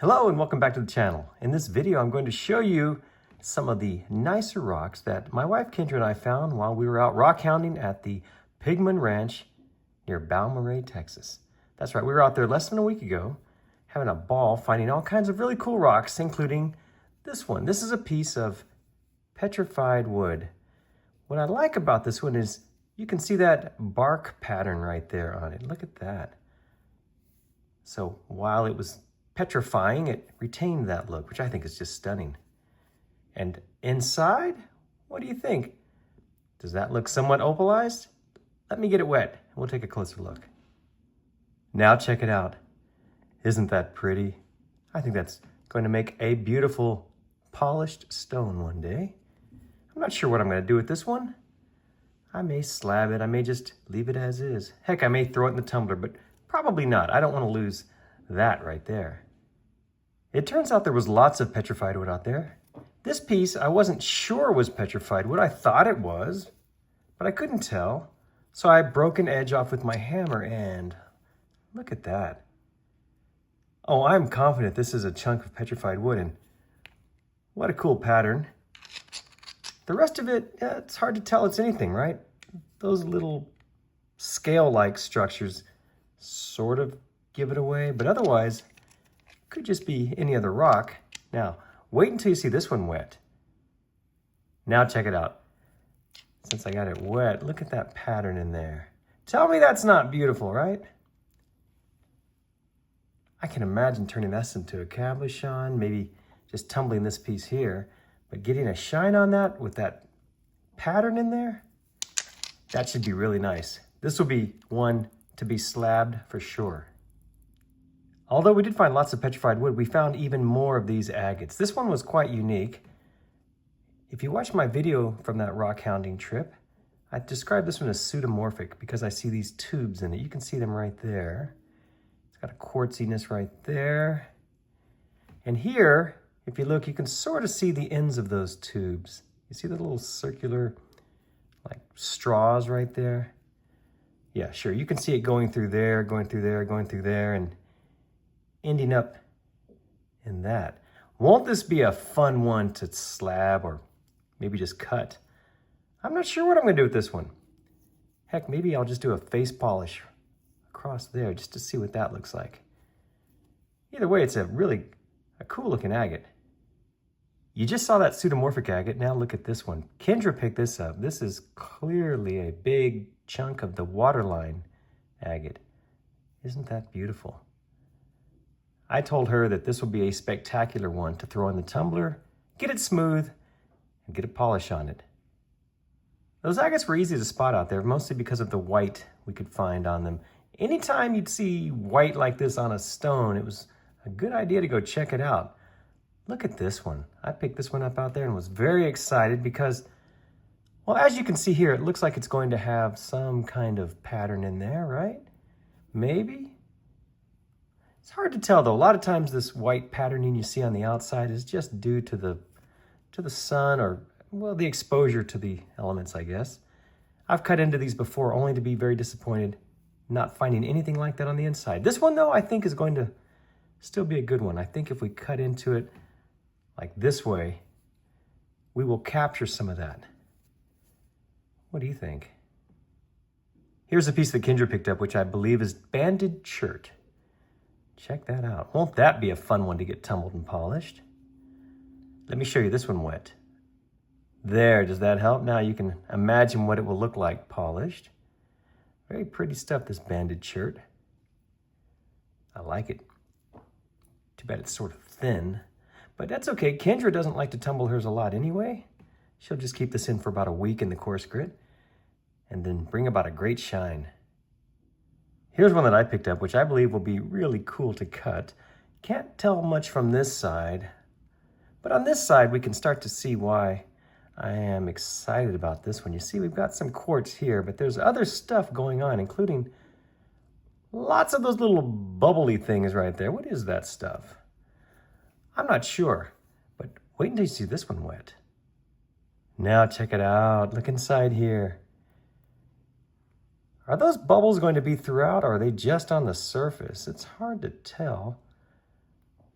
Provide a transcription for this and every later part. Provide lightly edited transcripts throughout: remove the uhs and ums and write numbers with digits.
Hello and welcome back to the channel. In this video, I'm going to show you some of the nicer rocks that my wife Kendra and I found while we were out rock hounding at the Pigmon Ranch near Balmorhea, Texas. That's right, we were out there less than a week ago, having a ball finding all kinds of really cool rocks, including this one. This is a piece of petrified wood. What I like about this one is you can see that bark pattern right there on it. Look at that. So while it was petrifying, it retained that look, which I think is just stunning. And inside, what do you think? Does that look somewhat opalized? Let me get it wet, and we'll take a closer look. Now check it out. Isn't that pretty? I think that's going to make a beautiful polished stone one day. I'm not sure what I'm going to do with this one. I may slab it, I may just leave it as is. Heck, I may throw it in the tumbler, but probably not. I don't want to lose that right there. It turns out there was lots of petrified wood out there. This piece I wasn't sure was petrified wood. I thought it was, but I couldn't tell. So I broke an edge off with my hammer and look at that. Oh, I'm confident this is a chunk of petrified wood, and what a cool pattern. The rest of it, it's hard to tell it's anything, right? Those little scale-like structures sort of give it away, but otherwise, it could just be any other rock. Now, wait until you see this one wet. Now check it out. Since I got it wet, look at that pattern in there. Tell me that's not beautiful, right? I can imagine turning this into a cabochon, maybe just tumbling this piece here, but getting a shine on that with that pattern in there, that should be really nice. This will be one to be slabbed for sure. Although we did find lots of petrified wood, we found even more of these agates. This one was quite unique. If you watch my video from that rock hounding trip, I described this one as pseudomorphic because I see these tubes in it. You can see them right there. It's got a quartziness right there. And here, if you look, you can sort of see the ends of those tubes. You see the little circular, like straws right there? Yeah, sure. You can see it going through there, going through there, going through there, and ending up in that. Won't this be a fun one to slab or maybe just cut? I'm not sure what I'm going to do with this one. Heck, maybe I'll just do a face polish across there just to see what that looks like. Either way, it's a cool looking agate. You just saw that pseudomorphic agate. Now look at this one. Kendra picked this up. This is clearly a big chunk of the waterline agate. Isn't that beautiful? I told her that this would be a spectacular one to throw in the tumbler, get it smooth, and get a polish on it. Those agates were easy to spot out there, mostly because of the white we could find on them. Anytime you'd see white like this on a stone, it was a good idea to go check it out. Look at this one. I picked this one up out there and was very excited because, well, as you can see here, it looks like it's going to have some kind of pattern in there, right? Maybe? It's hard to tell though. A lot of times this white patterning you see on the outside is just due to the sun or, well, the exposure to the elements, I guess. I've cut into these before only to be very disappointed not finding anything like that on the inside. This one though, I think is going to still be a good one. I think if we cut into it like this way, we will capture some of that. What do you think? Here's a piece that Kendra picked up, which I believe is banded chert. Check that out. Won't that be a fun one to get tumbled and polished? Let me show you this one wet. There, does that help? Now you can imagine what it will look like polished. Very pretty stuff, this banded chert. I like it. Too bad it's sort of thin, but that's okay. Kendra doesn't like to tumble hers a lot anyway. She'll just keep this in for about a week in the coarse grit and then bring about a great shine. Here's one that I picked up, which I believe will be really cool to cut. Can't tell much from this side, but on this side, we can start to see why I am excited about this one. You see, we've got some quartz here, but there's other stuff going on, including lots of those little bubbly things right there. What is that stuff? I'm not sure, but wait until you see this one wet. Now check it out. Look inside here. Are those bubbles going to be throughout, or are they just on the surface? It's hard to tell.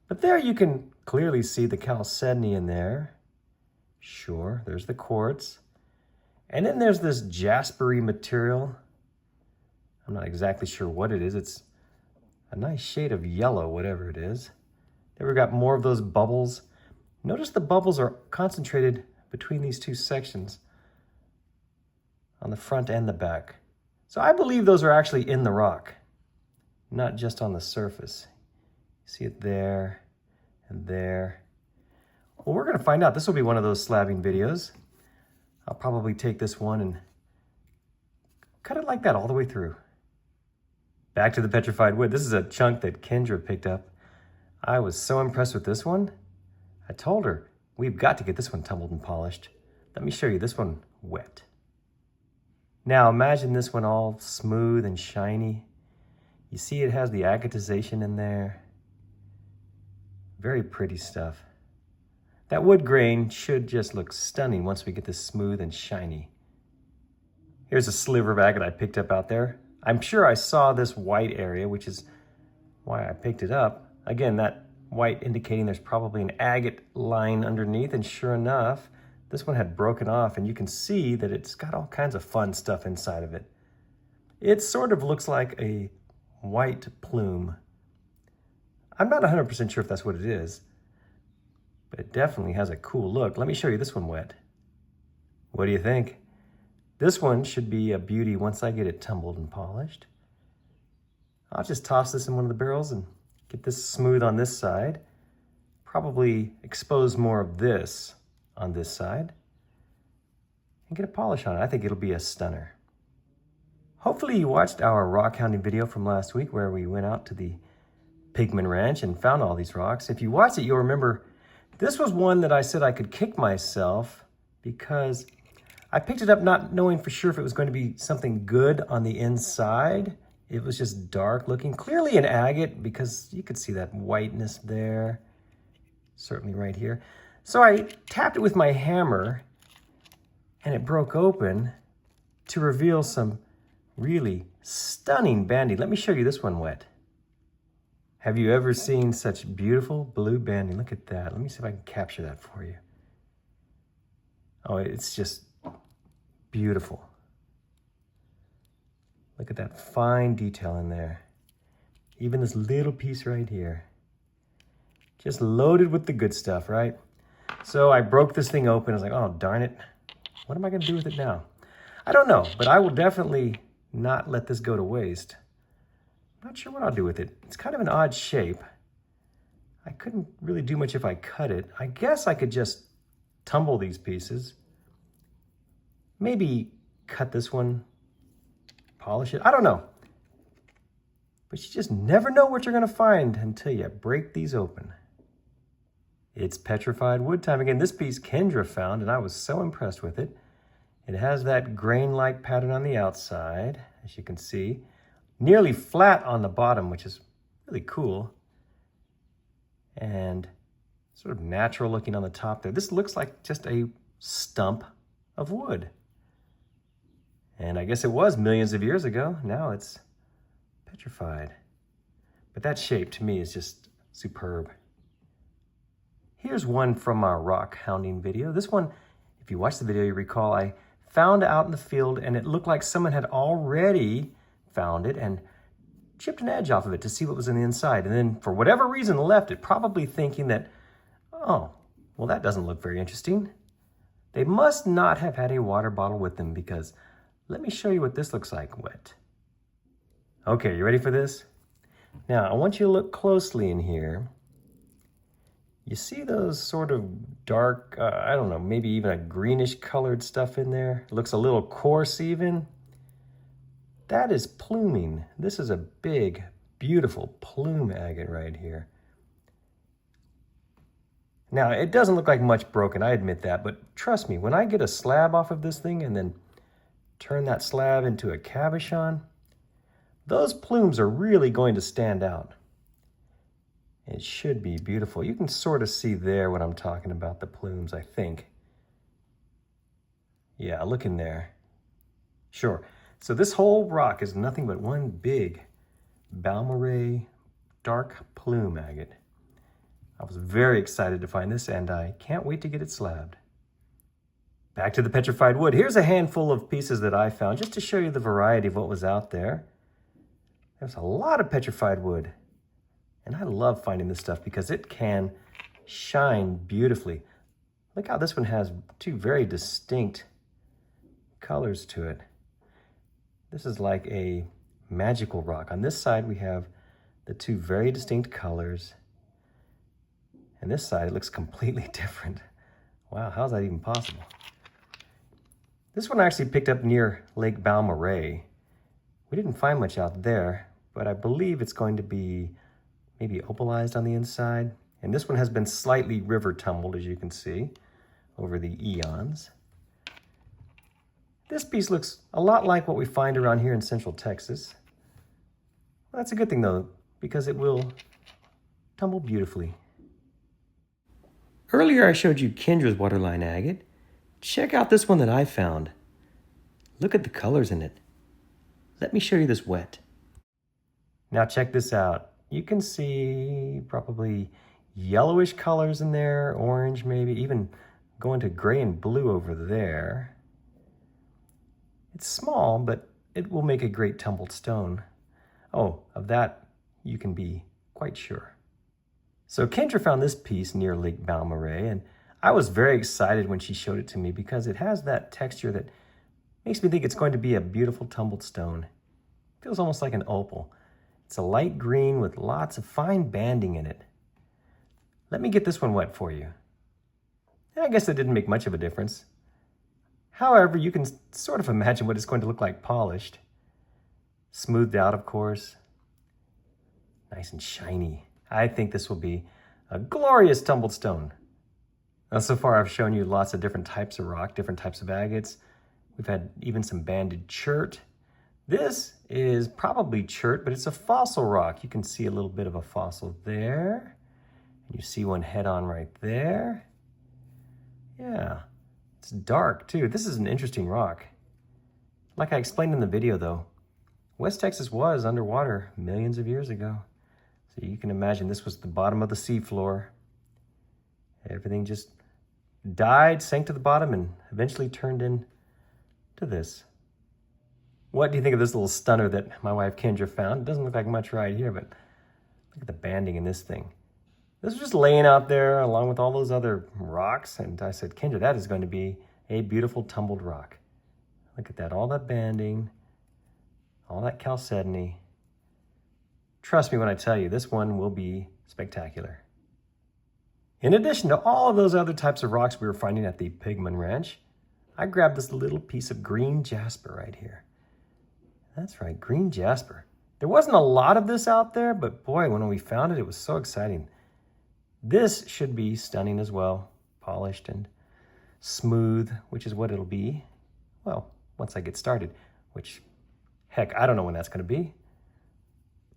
But there you can clearly see the chalcedony in there. Sure, there's the quartz. And then there's this jaspery material. I'm not exactly sure what it is. It's a nice shade of yellow, whatever it is. There we got more of those bubbles. Notice the bubbles are concentrated between these two sections on the front and the back. So I believe those are actually in the rock, not just on the surface. See it there and there. Well, we're going to find out. This will be one of those slabbing videos. I'll probably take this one and cut it like that all the way through. Back to the petrified wood. This is a chunk that Kendra picked up. I was so impressed with this one. I told her, we've got to get this one tumbled and polished. Let me show you this one wet. Now imagine this one all smooth and shiny. You see it has the agatization in there. Very pretty stuff. That wood grain should just look stunning once we get this smooth and shiny. Here's a sliver of agate I picked up out there. I'm sure I saw this white area, which is why I picked it up. Again, that white indicating there's probably an agate line underneath, and sure enough, this one had broken off, and you can see that it's got all kinds of fun stuff inside of it. It sort of looks like a white plume. I'm not 100% sure if that's what it is, but it definitely has a cool look. Let me show you this one wet. What do you think? This one should be a beauty once I get it tumbled and polished. I'll just toss this in one of the barrels and get this smooth on this side. Probably expose more of this on this side and get a polish on it. I think it'll be a stunner. Hopefully you watched our rock hounding video from last week where we went out to the Pigmon Ranch and found all these rocks. If you watched it, you'll remember this was one that I said I could kick myself because I picked it up not knowing for sure if it was going to be something good on the inside. It was just dark looking, clearly an agate because you could see that whiteness there, certainly right here. So I tapped it with my hammer and it broke open to reveal some really stunning banding. Let me show you this one wet. Have you ever seen such beautiful blue banding? Look at that. Let me see if I can capture that for you. Oh, it's just beautiful. Look at that fine detail in there. Even this little piece right here. Just loaded with the good stuff, right? So I broke this thing open. I was like, oh, darn it. What am I going to do with it now? I don't know, but I will definitely not let this go to waste. I'm not sure what I'll do with it. It's kind of an odd shape. I couldn't really do much if I cut it. I guess I could just tumble these pieces. Maybe cut this one, polish it. I don't know. But you just never know what you're going to find until you break these open. It's petrified wood time again. This piece Kendra found, and I was so impressed with it. It has that grain-like pattern on the outside, as you can see. Nearly flat on the bottom, which is really cool. And sort of natural looking on the top there. This looks like just a stump of wood. And I guess it was millions of years ago. Now it's petrified. But that shape to me is just superb. Here's one from our rock hounding video. This one, if you watch the video, you recall I found out in the field and it looked like someone had already found it and chipped an edge off of it to see what was in the inside. And then for whatever reason left it, probably thinking that, oh, well, that doesn't look very interesting. They must not have had a water bottle with them because let me show you what this looks like wet. Okay, you ready for this? Now, I want you to look closely in here. You see those sort of dark, I don't know, maybe even a greenish colored stuff in there? It looks a little coarse even. That is pluming. This is a big, beautiful plume agate right here. Now, it doesn't look like much broken, I admit that, but trust me, when I get a slab off of this thing and then turn that slab into a cabochon, those plumes are really going to stand out. It should be beautiful. You can sort of see there what I'm talking about, the plumes, I think. Yeah, look in there. Sure. So this whole rock is nothing but one big Balmorhea dark plume agate. I was very excited to find this, and I can't wait to get it slabbed. Back to the petrified wood. Here's a handful of pieces that I found just to show you the variety of what was out there. There's a lot of petrified wood, and I love finding this stuff because it can shine beautifully. Look how this one has two very distinct colors to it. This is like a magical rock. On this side, we have the two very distinct colors. And this side, it looks completely different. Wow, how's that even possible? This one I actually picked up near Lake Balmorhea. We didn't find much out there, but I believe it's going to be maybe opalized on the inside. And this one has been slightly river tumbled, as you can see, over the eons. This piece looks a lot like what we find around here in Central Texas. Well, that's a good thing though, because it will tumble beautifully. Earlier I showed you Kendra's waterline agate. Check out this one that I found. Look at the colors in it. Let me show you this wet. Now check this out. You can see probably yellowish colors in there, orange maybe, even going to gray and blue over there. It's small, but it will make a great tumbled stone. Oh, of that you can be quite sure. So Kendra found this piece near Lake Balmorhea, and I was very excited when she showed it to me because it has that texture that makes me think it's going to be a beautiful tumbled stone. It feels almost like an opal. It's a light green with lots of fine banding in it. Let me get this one wet for you. I guess it didn't make much of a difference. However, you can sort of imagine what it's going to look like polished. Smoothed out, of course. Nice and shiny. I think this will be a glorious tumbled stone. Now, so far I've shown you lots of different types of rock, different types of agates. We've had even some banded chert. This is probably chert, but it's a fossil rock. You can see a little bit of a fossil there. You see one head on right there. Yeah, it's dark too. This is an interesting rock. Like I explained in the video though, West Texas was underwater millions of years ago. So you can imagine this was the bottom of the seafloor. Everything just died, sank to the bottom, and eventually turned into this. What do you think of this little stunner that my wife Kendra found? It doesn't look like much right here, but look at the banding in this thing. This was just laying out there along with all those other rocks, and I said, Kendra, that is going to be a beautiful tumbled rock. Look at that, all that banding, all that chalcedony. Trust me when I tell you, this one will be spectacular. In addition to all of those other types of rocks we were finding at the Pigmon Ranch, I grabbed this little piece of green jasper right here. That's right, green jasper. There wasn't a lot of this out there, but boy, when we found it, it was so exciting. This should be stunning as well, polished and smooth, which is what it'll be, well, once I get started, which, heck, I don't know when that's going to be.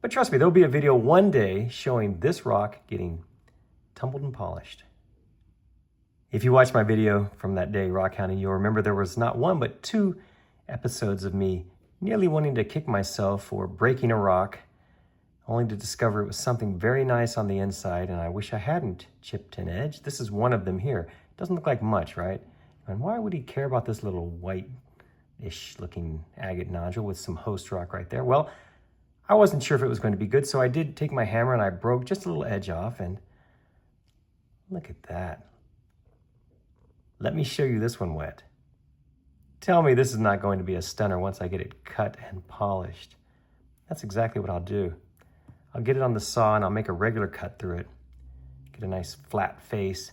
But trust me, there'll be a video one day showing this rock getting tumbled and polished. If you watched my video from that day, rock hounding, you'll remember there was not one, but two episodes of me nearly wanting to kick myself for breaking a rock, only to discover it was something very nice on the inside, and I wish I hadn't chipped an edge. This is one of them here. It doesn't look like much, right? And why would he care about this little white-ish looking agate nodule with some host rock right there? Well, I wasn't sure if it was going to be good, so I did take my hammer and I broke just a little edge off, and look at that. Let me show you this one wet. Tell me this is not going to be a stunner once I get it cut and polished. That's exactly what I'll do. I'll get it on the saw and I'll make a regular cut through it. Get a nice flat face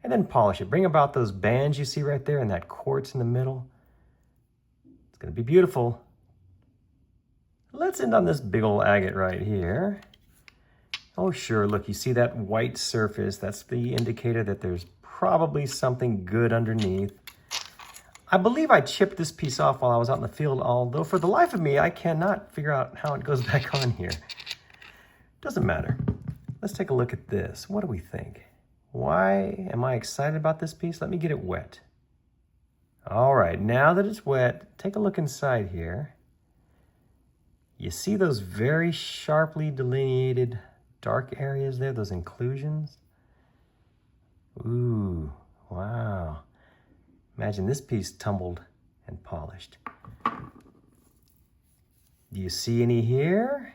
and then polish it. Bring about those bands you see right there and that quartz in the middle. It's going to be beautiful. Let's end on this big old agate right here. Oh sure, look, you see that white surface? That's the indicator that there's probably something good underneath. I believe I chipped this piece off while I was out in the field, although for the life of me, I cannot figure out how it goes back on here. Doesn't matter. Let's take a look at this. What do we think? Why am I excited about this piece? Let me get it wet. All right, now that it's wet, take a look inside here. You see those very sharply delineated dark areas there, those inclusions? Ooh, wow. Imagine this piece tumbled and polished. Do you see any here?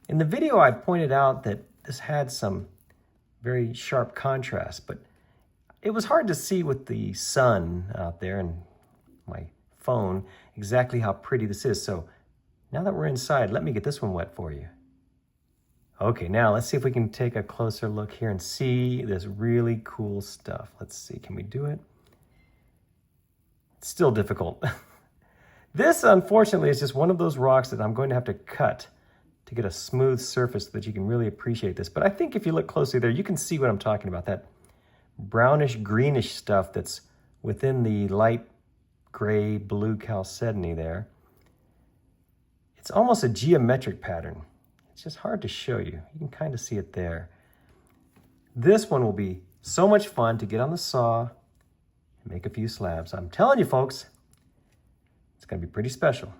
In the video, I pointed out that this had some very sharp contrast, but it was hard to see with the sun out there and my phone exactly how pretty this is. So now that we're inside, let me get this one wet for you. Okay, now let's see if we can take a closer look here and see this really cool stuff. Let's see, can we do it? It's still difficult. This, unfortunately, is just one of those rocks that I'm going to have to cut to get a smooth surface so that you can really appreciate this. But I think if you look closely there, you can see what I'm talking about, that brownish, greenish stuff that's within the light gray, blue chalcedony there. It's almost a geometric pattern. It's just hard to show you. You can kind of see it there. This one will be so much fun to get on the saw and make a few slabs. I'm telling you, folks, it's going to be pretty special.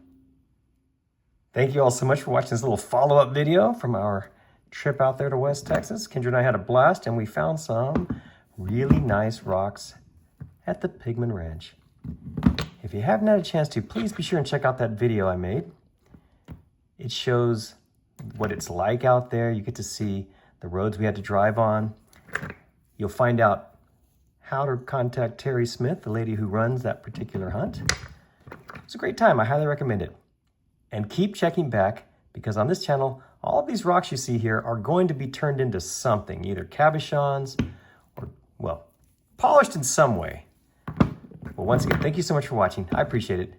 Thank you all so much for watching this little follow-up video from our trip out there to West Texas. Kendra and I had a blast, and we found some really nice rocks at the Pigmon Ranch. If you haven't had a chance to, please be sure and check out that video I made. It shows what it's like out there. You get to see the roads we had to drive on. You'll find out how to contact Terry Smith, the lady who runs that particular hunt. It's a great time. I highly recommend it. And keep checking back, because on this channel, all of these rocks you see here are going to be turned into something, either cabochons or, well, polished in some way. Well, once again, thank you so much for watching. I appreciate it.